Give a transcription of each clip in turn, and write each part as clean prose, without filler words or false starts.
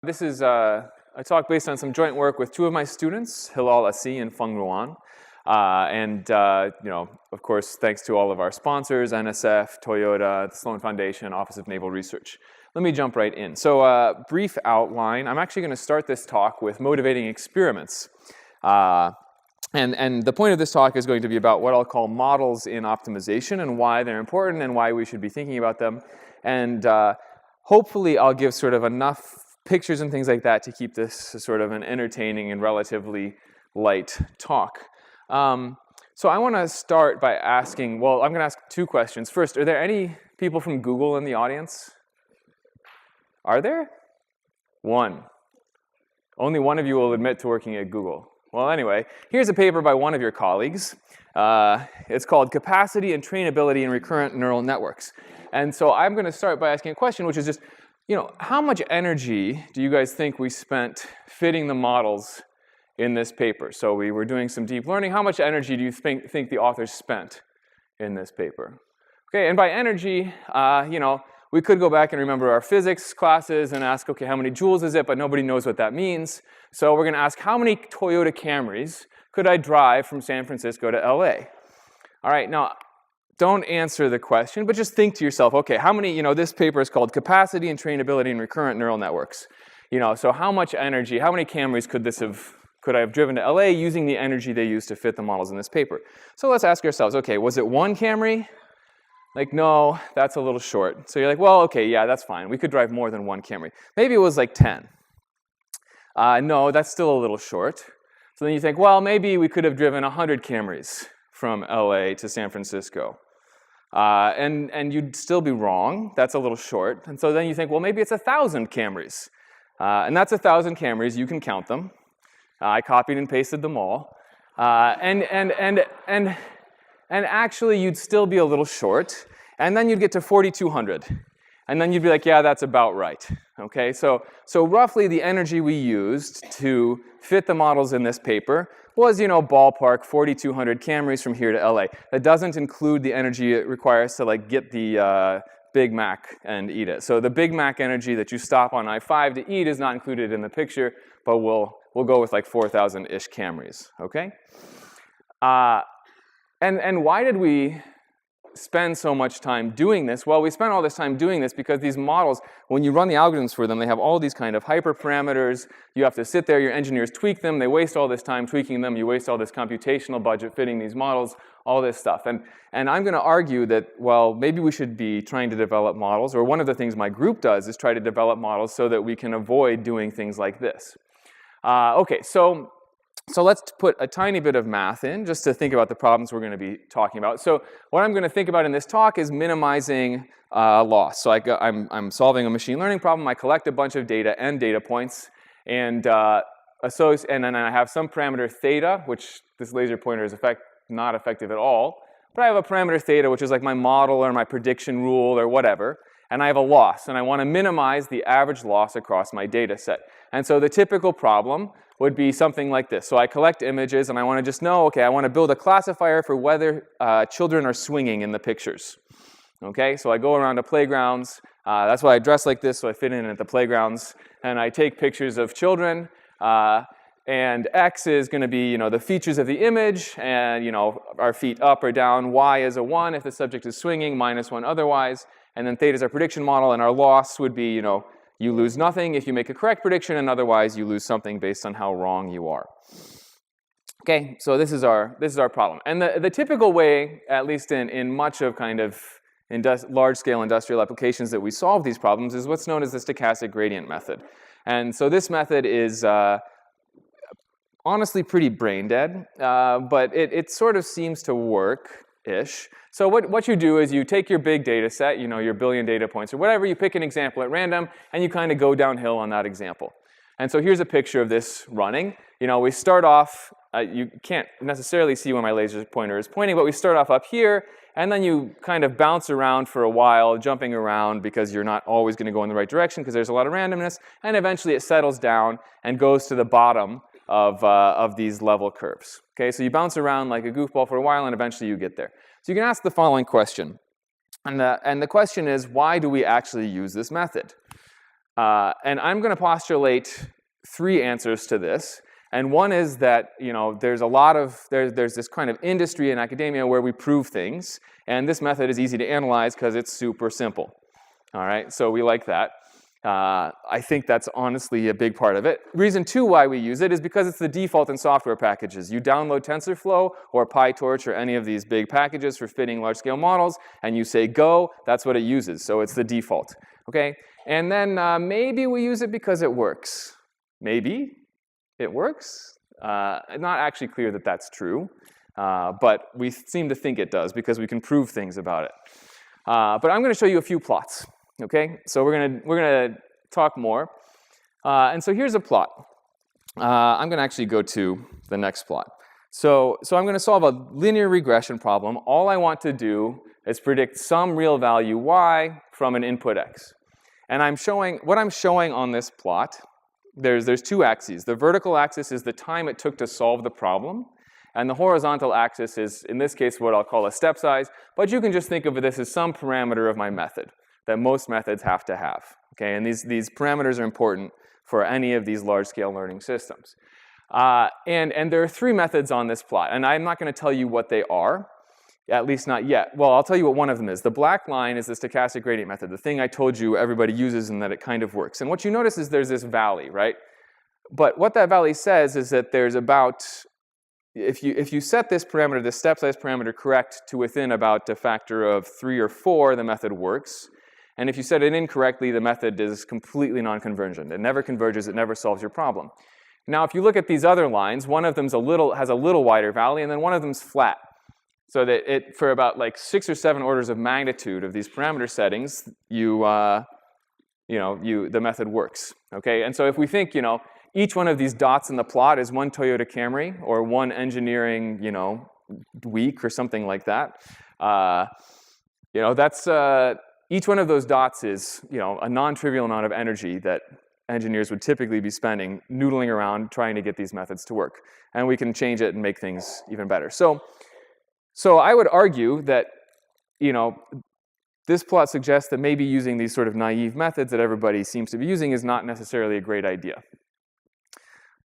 This is a talk based on some joint work with two of my students, Hilal Asi and Feng Ruan. Of course, thanks to all of our sponsors, NSF, Toyota, the Sloan Foundation, Office of Naval Research. Let me jump right in. So brief outline. I'm actually going to start this talk with motivating experiments. And the point of this talk is going to be about what I'll call models in optimization and why they're important and why we should be thinking about them. And hopefully I'll give sort of enough pictures and things like that to keep this sort of an entertaining and relatively light talk. So I want to start by asking, well, I'm going to ask two questions. First, are there any people from Google in the audience? Are there? One. Only one of you will admit to working at Google. Well, anyway, here's a paper by one of your colleagues. It's called Capacity and Trainability in Recurrent Neural Networks. And so I'm going to start by asking a question, which is just, how much energy do you guys think we spent fitting the models in this paper? So we were doing some deep learning. How much energy do you think the authors spent in this paper? Okay, and by energy, we could go back and remember our physics classes and ask, okay, how many joules is it? But nobody knows what that means. So we're going to ask, how many Toyota Camrys could I drive from San Francisco to LA? All right, now, don't answer the question, but just think to yourself, okay, how many, this paper is called Capacity and Trainability in Recurrent Neural Networks. So how much energy, how many Camrys could I have driven to LA using the energy they used to fit the models in this paper? So let's ask ourselves, okay, was it one Camry? Like, no, that's a little short. So you're like, well, okay, yeah, that's fine. We could drive more than one Camry. Maybe it was like 10. No, that's still a little short. So then you think, well, maybe we could have driven 100 Camrys from LA to San Francisco. And you'd still be wrong. That's a little short. And so then you think, well, maybe it's 1,000 Camrys. And that's 1,000 Camrys. You can count them. I copied and pasted them all. And actually, you'd still be a little short. And then you'd get to 4,200. And then you'd be like, yeah, that's about right. Okay, so roughly the energy we used to fit the models in this paper was, ballpark 4,200 Camrys from here to LA. That doesn't include the energy it requires to get the Big Mac and eat it. So the Big Mac energy that you stop on I-5 to eat is not included in the picture, but we'll go with like 4,000-ish Camrys. Okay. And why did we spend so much time doing this? Well, we spent all this time doing this because these models, when you run the algorithms for them, they have all these kind of hyperparameters. You have to sit there, your engineers tweak them, they waste all this time tweaking them, you waste all this computational budget fitting these models, all this stuff. And I'm going to argue that, well, maybe we should be trying to develop models, or one of the things my group does is try to develop models so that we can avoid doing things like this. Okay, so let's put a tiny bit of math in just to think about the problems we're going to be talking about. So what I'm going to think about in this talk is minimizing loss. So I'm solving a machine learning problem. I collect a bunch of data and data points, and then I have some parameter theta, which this laser pointer is not effective at all. But I have a parameter theta, which is like my model or my prediction rule or whatever. And I have a loss, and I want to minimize the average loss across my data set. And so the typical problem would be something like this. So I collect images, and I want to just know, okay, I want to build a classifier for whether children are swinging in the pictures. Okay, so I go around to playgrounds. That's why I dress like this, so I fit in at the playgrounds. And I take pictures of children. And X is going to be, the features of the image, and, our feet up or down. Y is a 1 if the subject is swinging, -1 otherwise. And then theta is our prediction model, and our loss would be, you lose nothing if you make a correct prediction, and otherwise you lose something based on how wrong you are. Okay, so this is our problem. And the typical way, at least in much of kind of large-scale industrial applications that we solve these problems, is what's known as the stochastic gradient method. And so this method is honestly pretty brain dead, but it sort of seems to work-ish. So what you do is you take your big data set, your billion data points or whatever, you pick an example at random, and you kind of go downhill on that example. And so here's a picture of this running. We start off, you can't necessarily see where my laser pointer is pointing, but we start off up here, and then you kind of bounce around for a while, jumping around because you're not always going to go in the right direction because there's a lot of randomness, and eventually it settles down and goes to the bottom of these level curves. Okay, so you bounce around like a goofball for a while, and eventually you get there. So you can ask the following question. And the question is, why do we actually use this method? And I'm going to postulate 3 answers to this. And one is that, there's there's this kind of industry in academia where we prove things. And this method is easy to analyze because it's super simple. All right, so we like that. I think that's honestly a big part of it. Reason 2 why we use it is because it's the default in software packages. You download TensorFlow or PyTorch or any of these big packages for fitting large-scale models, and you say go, that's what it uses. So it's the default. Okay? And then maybe we use it because it works. Maybe it works. Not actually clear that that's true, but we seem to think it does because we can prove things about it. But I'm going to show you a few plots. Okay, so we're gonna talk more, and so here's a plot. I'm gonna actually go to the next plot. So I'm gonna solve a linear regression problem. All I want to do is predict some real value y from an input x, and what I'm showing on this plot. There's 2 axes. The vertical axis is the time it took to solve the problem, and the horizontal axis is, in this case, what I'll call a step size. But you can just think of this as some parameter of my method that most methods have to have. Okay, and these parameters are important for any of these large-scale learning systems. And there are 3 methods on this plot, and I'm not going to tell you what they are, at least not yet. Well, I'll tell you what one of them is. The black line is the stochastic gradient method, the thing I told you everybody uses and that it kind of works. And what you notice is there's this valley, right? But what that valley says is that there's about, if you set this parameter, this step size parameter, correct to within about a factor of 3 or 4, the method works. And if you set it incorrectly, the method is completely non-convergent. It never converges. It never solves your problem. Now, if you look at these other lines, one of them has a little wider valley, and then one of them's flat. So that for about like 6 or 7 orders of magnitude of these parameter settings, the method works. Okay, and so if we think, each one of these dots in the plot is one Toyota Camry or one engineering, week or something like that, that's. Each one of those dots is, a non-trivial amount of energy that engineers would typically be spending noodling around trying to get these methods to work. And we can change it and make things even better. So I would argue that, this plot suggests that maybe using these sort of naive methods that everybody seems to be using is not necessarily a great idea.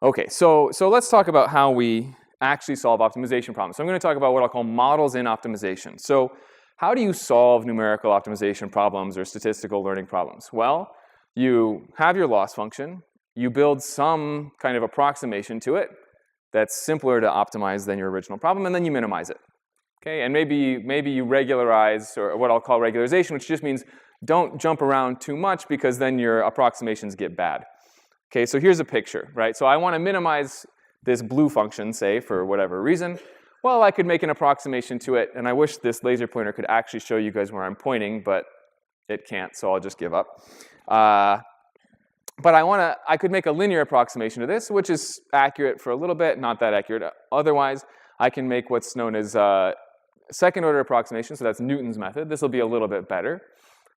Okay, so let's talk about how we actually solve optimization problems. So I'm going to talk about what I'll call models in optimization. So how do you solve numerical optimization problems or statistical learning problems? Well, you have your loss function. You build some kind of approximation to it that's simpler to optimize than your original problem, and then you minimize it. Okay, and maybe you regularize, or what I'll call regularization, which just means don't jump around too much because then your approximations get bad. Okay, so here's a picture, right? So I want to minimize this blue function, say, for whatever reason. Well, I could make an approximation to it, and I wish this laser pointer could actually show you guys where I'm pointing, but it can't, so I'll just give up. But I could make a linear approximation to this, which is accurate for a little bit, not that accurate. Otherwise, I can make what's known as second-order approximation, so that's Newton's method. This will be a little bit better.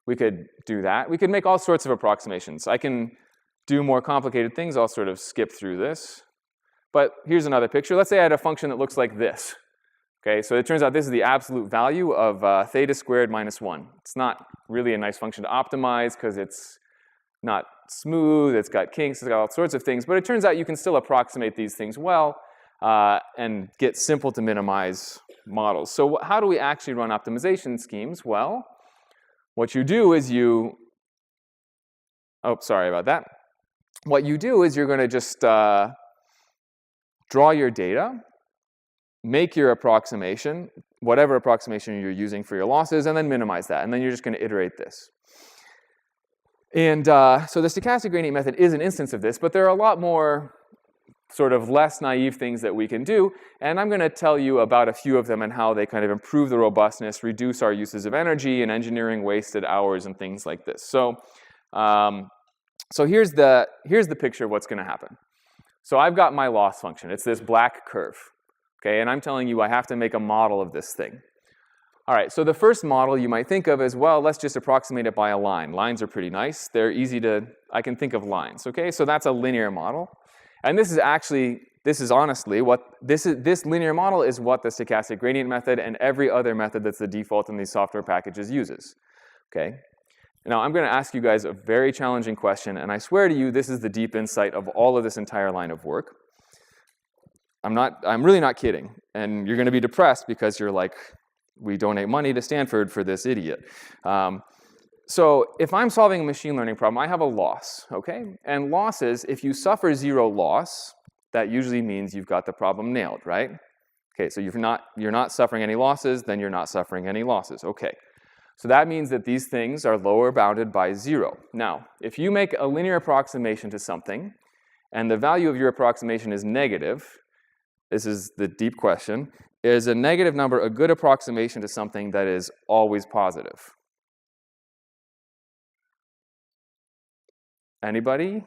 We could do that. We could make all sorts of approximations. I can do more complicated things. I'll sort of skip through this. But here's another picture. Let's say I had a function that looks like this. Okay, so it turns out this is the absolute value of theta squared minus 1. It's not really a nice function to optimize because it's not smooth, it's got kinks, it's got all sorts of things. But it turns out you can still approximate these things well and get simple to minimize models. So how do we actually run optimization schemes? Well, what you do is sorry about that. What you do is you're going to just draw your data, make your approximation, whatever approximation you're using for your losses, and then minimize that. And then you're just going to iterate this. And so the stochastic gradient method is an instance of this, but there are a lot more sort of less naive things that we can do. And I'm going to tell you about a few of them and how they kind of improve the robustness, reduce our uses of energy, and engineering wasted hours and things like this. So here's the picture of what's going to happen. So I've got my loss function. It's this black curve. Okay, and I'm telling you I have to make a model of this thing. All right, so the first model you might think of as, well, let's just approximate it by a line. Lines are pretty nice. They're easy to, I can think of lines. Okay, so that's a linear model. And this is honestly what, this linear model is what the stochastic gradient method and every other method that's the default in these software packages uses. Okay, Now, I'm going to ask you guys a very challenging question, and I swear to you, this is the deep insight of all of this entire line of work. I'm really not kidding, and you're going to be depressed because you're like, we donate money to Stanford for this idiot. So if I'm solving a machine learning problem, I have a loss, okay? And losses, if you suffer 0 loss, that usually means you've got the problem nailed, right? Okay, so you're not suffering any losses, then you're not suffering any losses, okay. So that means that these things are lower bounded by 0. Now, if you make a linear approximation to something, and the value of your approximation is negative, this is the deep question, is a negative number a good approximation to something that is always positive? Anybody?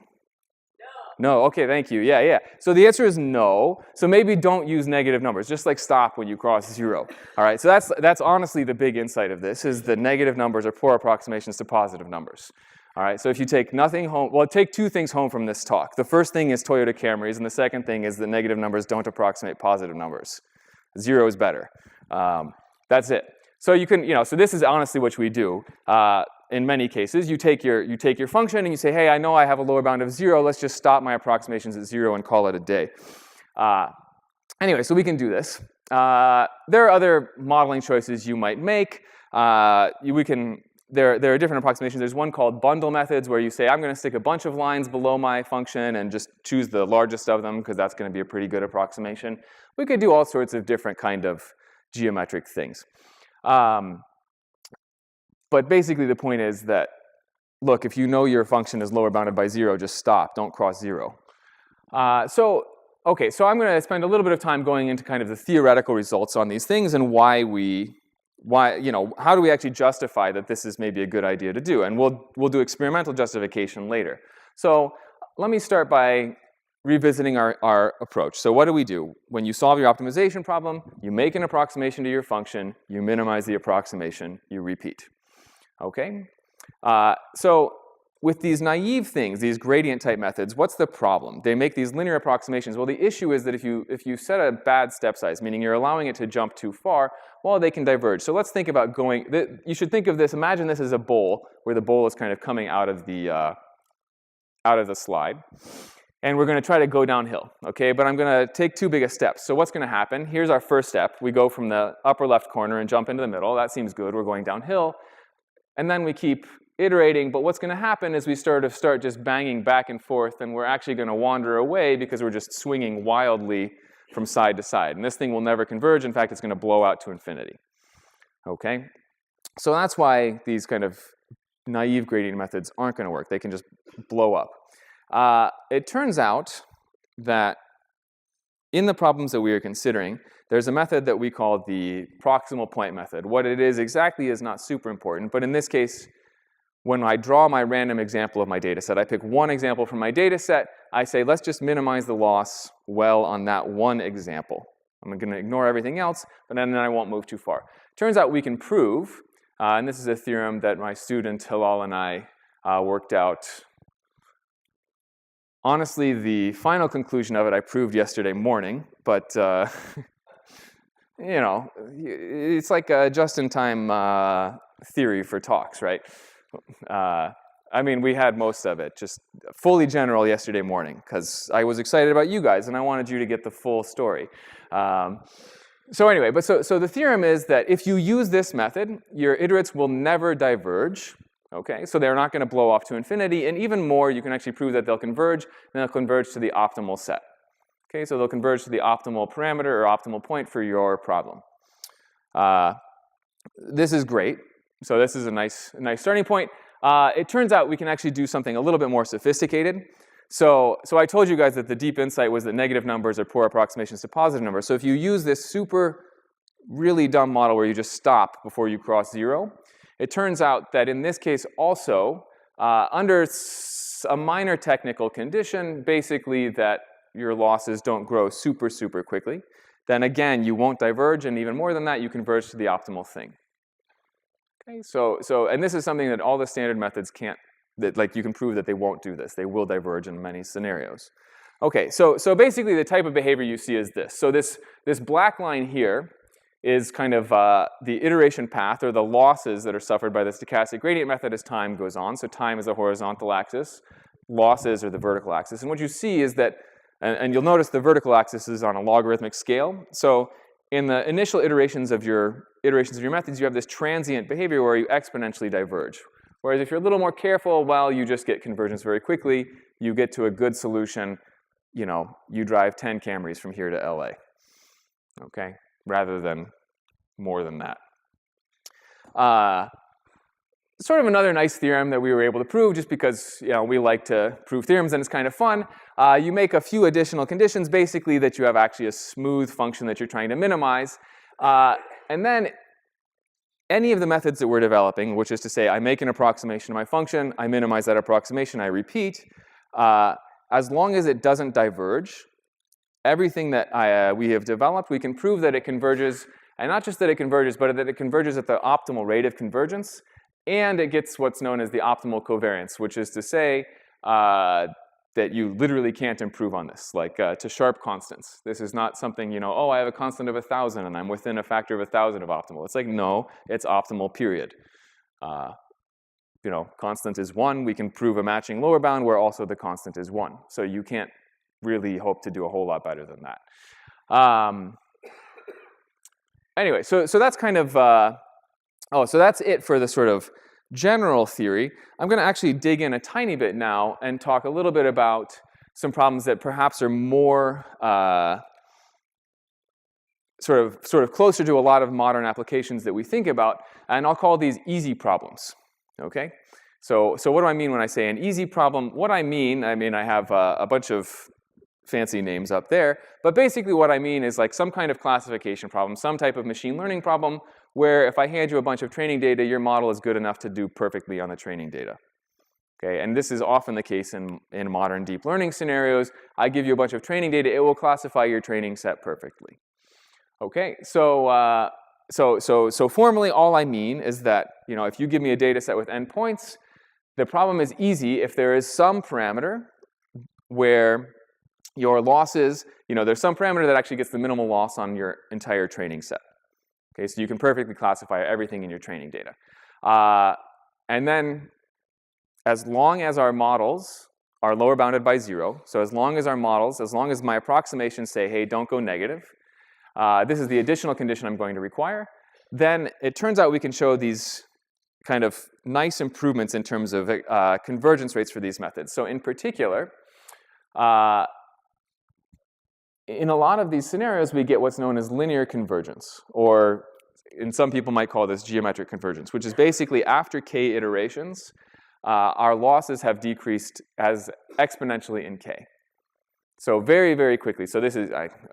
No, okay, thank you. Yeah. So the answer is no. So maybe don't use negative numbers. Just like stop when you cross 0. All right, so that's honestly the big insight of this, is that negative numbers are poor approximations to positive numbers. All right, so if you take nothing home, well, take 2 things home from this talk. The first thing is Toyota Camrys, and the second thing is that negative numbers don't approximate positive numbers. 0 is better. That's it. So you can, so this is honestly what we do. In many cases, you take your function and you say, hey, I know I have a lower bound of 0. Let's just stop my approximations at 0 and call it a day. Anyway, so we can do this. There are other modeling choices you might make. There are different approximations. There's one called bundle methods, where you say, I'm going to stick a bunch of lines below my function and just choose the largest of them, because that's going to be a pretty good approximation. We could do all sorts of different kind of geometric things. But basically, the point is that, look, if you know your function is lower bounded by 0, just stop. Don't cross 0. So I'm going to spend a little bit of time going into kind of the theoretical results on these things and how do we actually justify that this is maybe a good idea to do? And we'll do experimental justification later. So let me start by revisiting our approach. So what do? When you solve your optimization problem, you make an approximation to your function, you minimize the approximation, you repeat. Okay? So with these naive things, these gradient type methods, what's the problem? They make these linear approximations. Well, the issue is that if you set a bad step size, meaning you're allowing it to jump too far, well, they can diverge. So let's think about you should think of this, imagine this as a bowl, where the bowl is kind of coming out of the slide. And we're going to try to go downhill, okay? But I'm going to take too big a steps. So what's going to happen? Here's our first step. We go from the upper left corner and jump into the middle. That seems good. We're going downhill. And then we keep iterating, but what's going to happen is we start just banging back and forth, and we're actually going to wander away because we're just swinging wildly from side to side. And this thing will never converge. In fact, it's going to blow out to infinity. Okay? So that's why these kind of naive gradient methods aren't going to work. They can just blow up. It turns out that in the problems that we are considering, there's a method that we call the proximal point method. What it is exactly is not super important, but in this case, when I draw my random example of my data set, I pick one example from my data set, I say, let's just minimize the loss well on that one example. I'm going to ignore everything else, but then I won't move too far. Turns out we can prove, and this is a theorem that my student Hilal and I worked out. Honestly, the final conclusion of it I proved yesterday morning, but it's like a just-in-time theory for talks, right? I mean, we had most of it, just fully general yesterday morning, because I was excited about you guys, and I wanted you to get the full story. So anyway, so the theorem is that if you use this method, your iterates will never diverge. Okay, so they're not going to blow off to infinity, and even more, you can actually prove that they'll converge, and they'll converge to the optimal set. Okay, so they'll converge to the optimal parameter or optimal point for your problem. This is great. So this is a nice starting point. It turns out we can actually do something a little bit more sophisticated. So I told you guys that the deep insight was that negative numbers are poor approximations to positive numbers. So if you use this really dumb model where you just stop before you cross 0, it turns out that in this case also, under a minor technical condition, basically that your losses don't grow super, super quickly, then again, you won't diverge, and even more than that, you converge to the optimal thing. Okay, and this is something that all the standard methods can't, you can prove that they won't do this. They will diverge in many scenarios. Okay, so basically the type of behavior you see is this. So this black line here is kind of the iteration path, or the losses that are suffered by the stochastic gradient method as time goes on. So time is the horizontal axis, losses are the vertical axis. And what you see is that, and you'll notice the vertical axis is on a logarithmic scale. So in the initial iterations of your methods, you have this transient behavior where you exponentially diverge. Whereas if you're a little more careful, well, you just get convergence very quickly. You get to a good solution. You drive 10 Camrys from here to LA, okay, rather than more than that. Sort of another nice theorem that we were able to prove, just because we like to prove theorems and it's kind of fun. You make a few additional conditions, basically that you have actually a smooth function that you're trying to minimize. And then any of the methods that we're developing, which is to say I make an approximation of my function, I minimize that approximation, I repeat, as long as it doesn't diverge, everything that we have developed, we can prove that it converges, and not just that it converges, but that it converges at the optimal rate of convergence, and it gets what's known as the optimal covariance, which is to say that you literally can't improve on this, like to sharp constants. This is not something, oh, I have a constant of 1,000 and I'm within a factor of 1,000 of optimal. It's like, no, it's optimal, period. Constant is 1. We can prove a matching lower bound where also the constant is 1. So you can't really hope to do a whole lot better than that. Anyway, so that's kind of, so that's it for the sort of general theory. I'm going to actually dig in a tiny bit now and talk a little bit about some problems that perhaps are more sort of closer to a lot of modern applications that we think about, and I'll call these easy problems. Okay, so what do I mean when I say an easy problem? What I mean I have a bunch of fancy names up there, but basically what I mean is like some kind of classification problem, some type of machine learning problem, where if I hand you a bunch of training data, your model is good enough to do perfectly on the training data. Okay, and this is often the case in modern deep learning scenarios. I give you a bunch of training data, it will classify your training set perfectly. Okay, so formally all I mean is that, if you give me a data set with n points, the problem is easy if there is some parameter where your losses, there's some parameter that actually gets the minimal loss on your entire training set. Okay, so you can perfectly classify everything in your training data. And then as long as our models are lower bounded by 0, so as long as my approximations say, hey, don't go negative, this is the additional condition I'm going to require, then it turns out we can show these kind of nice improvements in terms of convergence rates for these methods. So in particular, in a lot of these scenarios, we get what's known as linear convergence, or some people might call this geometric convergence, which is basically after k iterations, our losses have decreased as exponentially in k. So very, very quickly. So this is,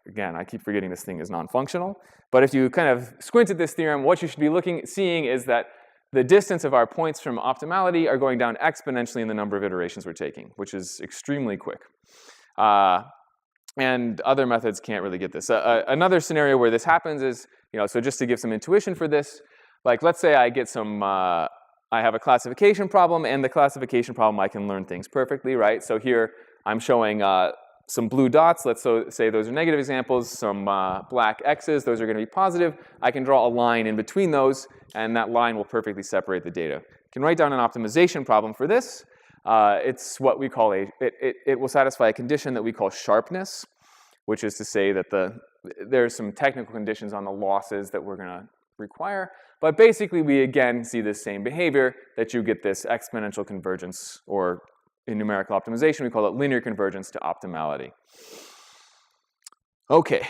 again, I keep forgetting this thing is non-functional. But if you kind of squint at this theorem, what you should be seeing is that the distance of our points from optimality are going down exponentially in the number of iterations we're taking, which is extremely quick. And other methods can't really get this. Another scenario where this happens is, so just to give some intuition for this, like let's say I get I have a classification problem, and the classification problem I can learn things perfectly, right? So here I'm showing some blue dots. Let's say those are negative examples, some black X's, those are going to be positive. I can draw a line in between those, and that line will perfectly separate the data. I can write down an optimization problem for this. It's what we call it will satisfy a condition that we call sharpness, which is to say that there's some technical conditions on the losses that we're going to require. But basically, we again see this same behavior, that you get this exponential convergence, or in numerical optimization, we call it linear convergence to optimality. Okay,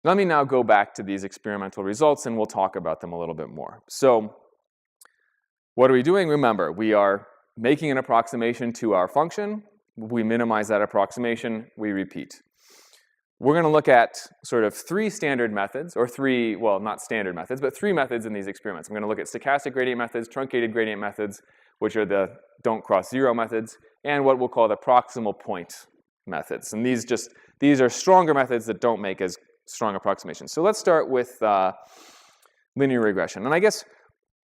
let me now go back to these experimental results, and we'll talk about them a little bit more. So what are we doing? Remember, we are making an approximation to our function. We minimize that approximation. We repeat. We're going to look at sort of 3 standard methods, or 3, well, not standard methods, but 3 methods in these experiments. I'm going to look at stochastic gradient methods, truncated gradient methods, which are the don't cross 0 methods, and what we'll call the proximal point methods. And these are stronger methods that don't make as strong approximations. So let's start with linear regression. And I guess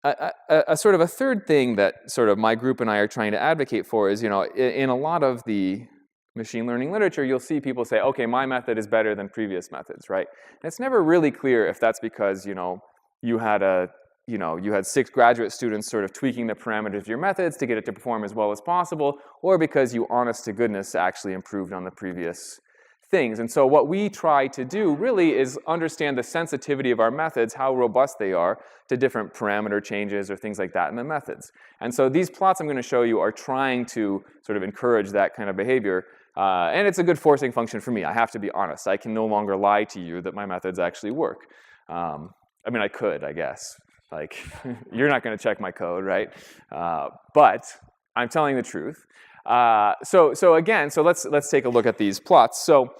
a sort of a third thing that sort of my group and I are trying to advocate for is, in a lot of the machine learning literature, you'll see people say, okay, my method is better than previous methods, right? And it's never really clear if that's because, you had 6 graduate students sort of tweaking the parameters of your methods to get it to perform as well as possible, or because you, honest to goodness, actually improved on the previous things. And so what we try to do really is understand the sensitivity of our methods, how robust they are to different parameter changes or things like that in the methods. And so these plots I'm going to show you are trying to sort of encourage that kind of behavior. And it's a good forcing function for me. I have to be honest. I can no longer lie to you that my methods actually work. I mean, I could, I guess. Like, you're not going to check my code, right? But I'm telling the truth. So again, let's take a look at these plots. So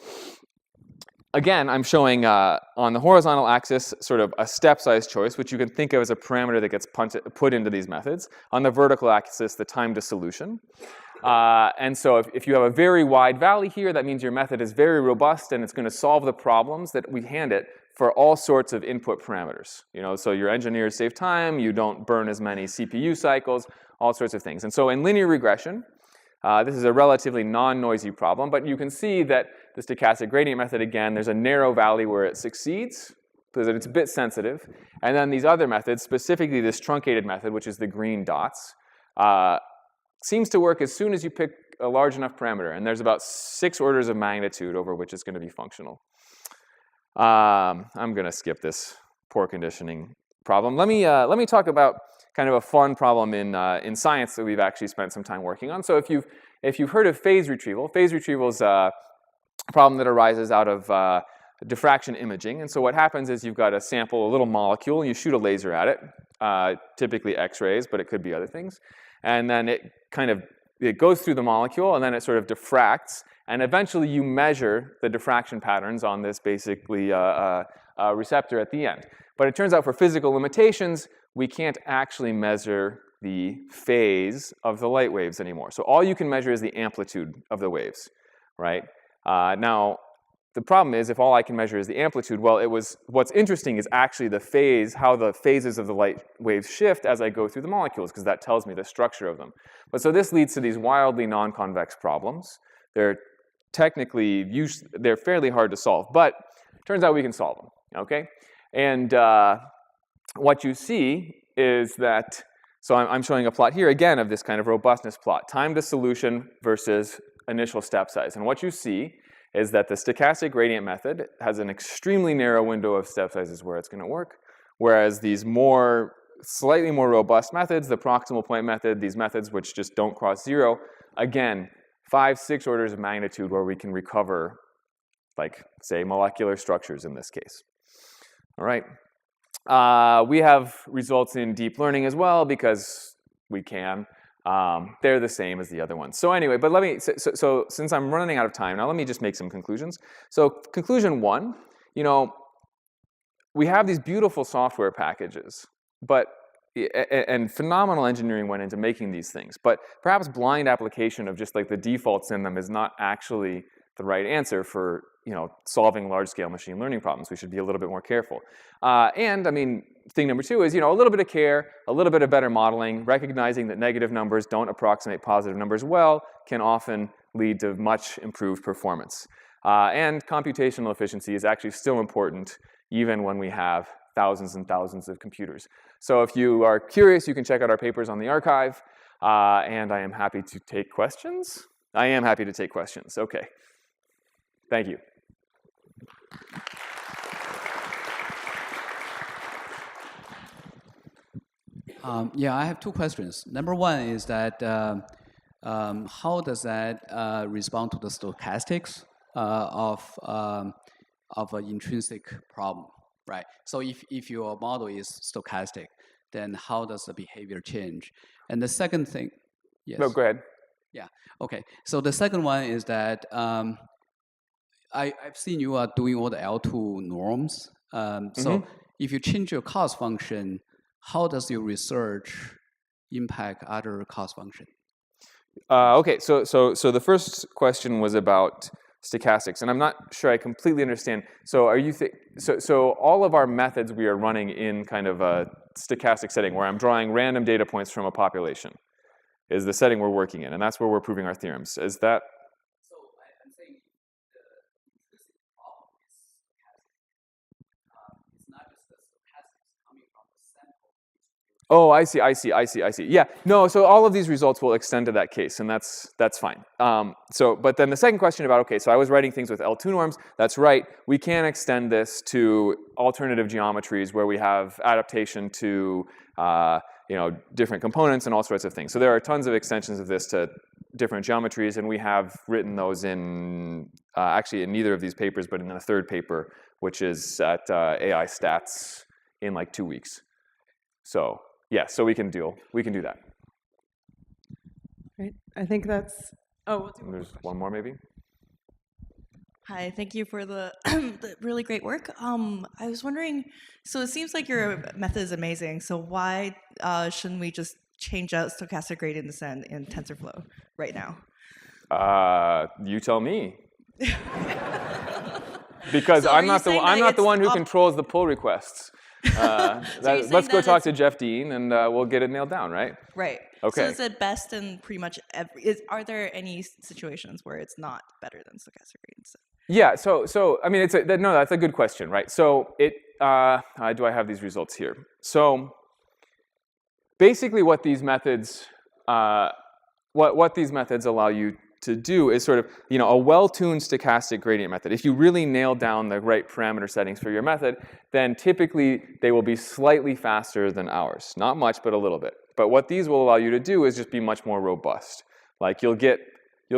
again, I'm showing on the horizontal axis sort of a step size choice, which you can think of as a parameter that gets put into these methods. On the vertical axis, the time to solution. And so if you have a very wide valley here, that means your method is very robust and it's going to solve the problems that we hand it for all sorts of input parameters. So your engineers save time, you don't burn as many CPU cycles, all sorts of things. And so in linear regression, this is a relatively non-noisy problem, but you can see that the stochastic gradient method, again, there's a narrow valley where it succeeds, because it's a bit sensitive. And then these other methods, specifically this truncated method, which is the green dots, seems to work as soon as you pick a large enough parameter. And there's about 6 orders of magnitude over which it's going to be functional. I'm going to skip this poor conditioning problem. Let me talk about kind of a fun problem in science that we've actually spent some time working on. So if you've heard of phase retrieval is a problem that arises out of diffraction imaging. And so what happens is you've got a sample, a little molecule, and you shoot a laser at it, typically X-rays, but it could be other things. And then it goes through the molecule, and then it sort of diffracts. And eventually you measure the diffraction patterns on this basically receptor at the end. But it turns out for physical limitations, we can't actually measure the phase of the light waves anymore. So all you can measure is the amplitude of the waves, right? Now, the problem is if all I can measure is the amplitude, well, what's interesting is actually the phase, how the phases of the light waves shift as I go through the molecules, because that tells me the structure of them. But so this leads to these wildly non-convex problems. They're fairly hard to solve, but it turns out we can solve them, okay? And what you see is that, so I'm showing a plot here again of this kind of robustness plot, time to solution versus initial step size. And what you see is that the stochastic gradient method has an extremely narrow window of step sizes where it's going to work, whereas these slightly more robust methods, the proximal point method, these methods which just don't cross 0, again, 5, 6 orders of magnitude where we can recover, like, say, molecular structures in this case. All right. We have results in deep learning as well because we can. They're the same as the other ones. So anyway, but so since I'm running out of time now, let me just make some conclusions. So conclusion 1, we have these beautiful software packages, and phenomenal engineering went into making these things. But perhaps blind application of just like the defaults in them is not actually the right answer for solving large-scale machine learning problems. We should be a little bit more careful. And I mean, thing number 2 is a little bit of care, a little bit of better modeling, recognizing that negative numbers don't approximate positive numbers well, can often lead to much improved performance. And computational efficiency is actually still important, even when we have thousands and thousands of computers. So if you are curious, you can check out our papers on the archive, and I am happy to take questions. I am happy to take questions. Okay. Thank you. Yeah, I have 2 questions. Number 1 is that how does that respond to the stochastics of an intrinsic problem, right? So if your model is stochastic, then how does the behavior change? And the second thing, yes. No, go ahead. Yeah. Okay. So the second one is that I've seen you are doing all the L2 norms. So if you change your cost function, how does your research impact other cost function? Okay, so the first question was about stochastics, and I'm not sure I completely understand. So are you so all of our methods we are running in kind of a stochastic setting where I'm drawing random data points from a population is the setting we're working in, and that's where we're proving our theorems. Is that? So saying the intrinsic problem is stochastic. It's not just the stochastics coming from the sample. Oh, I see. Yeah, no, so all of these results will extend to that case, and that's fine. But then the second question about, okay, so I was writing things with L2 norms. That's right. We can extend this to alternative geometries where we have adaptation to different components and all sorts of things. So there are tons of extensions of this to different geometries, and we have written those in, actually in neither of these papers, but in a third paper, which is at AI Stats in like 2 weeks. So yeah, so we can do that. Right. I think that's. Oh, we'll do There's one more maybe. Hi, thank you for the, the really great work. I was wondering, so it seems like your method is amazing. So why shouldn't we just change out stochastic gradient descent in TensorFlow right now? You tell me. Because So I'm are not you the saying I'm that not the it's one who op- controls the pull requests. Let's go that talk it's- to Jeff Dean, and we'll get it nailed down, right? Right. Okay. So is it best in pretty much are there any situations where it's not better than stochastic gradient descent? Yeah. So I mean, no, that's a good question, right? So do I have these results here? So basically, what these methods allow you to do is sort of, a well-tuned stochastic gradient method. If you really nail down the right parameter settings for your method, then typically they will be slightly faster than ours. Not much, but a little bit. But what these will allow you to do is just be much more robust. Like you'll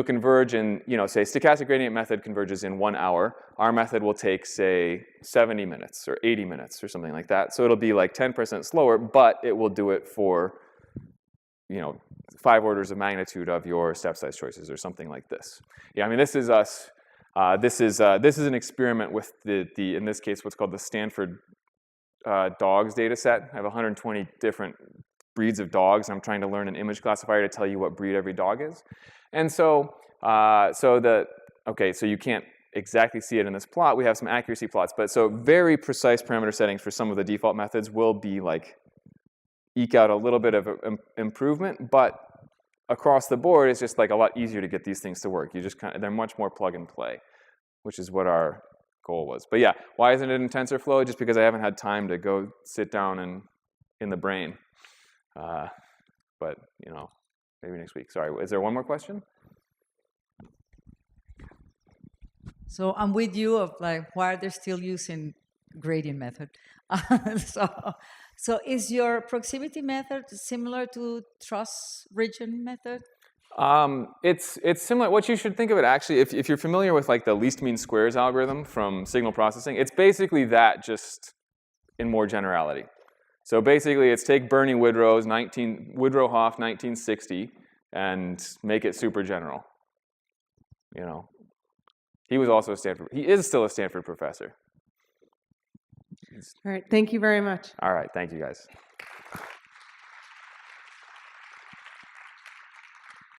converge in, say stochastic gradient method converges in 1 hour. Our method will take, say, 70 minutes or 80 minutes or something like that. So it'll be like 10% slower, but it will do it for, 5 orders of magnitude of your step size choices or something like this. Yeah, I mean, this is us. This is an experiment with the in this case what's called the Stanford dogs data set. I have 120 different breeds of dogs. I'm trying to learn an image classifier to tell you what breed every dog is. And so so you can't exactly see it in this plot. We have some accuracy plots, but so very precise parameter settings for some of the default methods will be like eke out a little bit of improvement, but across the board, it's just like a lot easier to get these things to work. They're much more plug and play, which is what our goal was. But yeah, why isn't it in TensorFlow? Just because I haven't had time to go sit down and in the brain. But maybe next week. Sorry, is there one more question? So I'm with you of like why they're still using gradient method. So is your proximity method similar to truss region method? It's similar. What you should think of it actually, if you're familiar with like the least mean squares algorithm from signal processing, it's basically that just in more generality. So basically, it's take Bernie Woodrow-Hoff 1960 and make it super general. He was also a Stanford. He is still a Stanford professor. All right. Thank you very much. All right. Thank you, guys.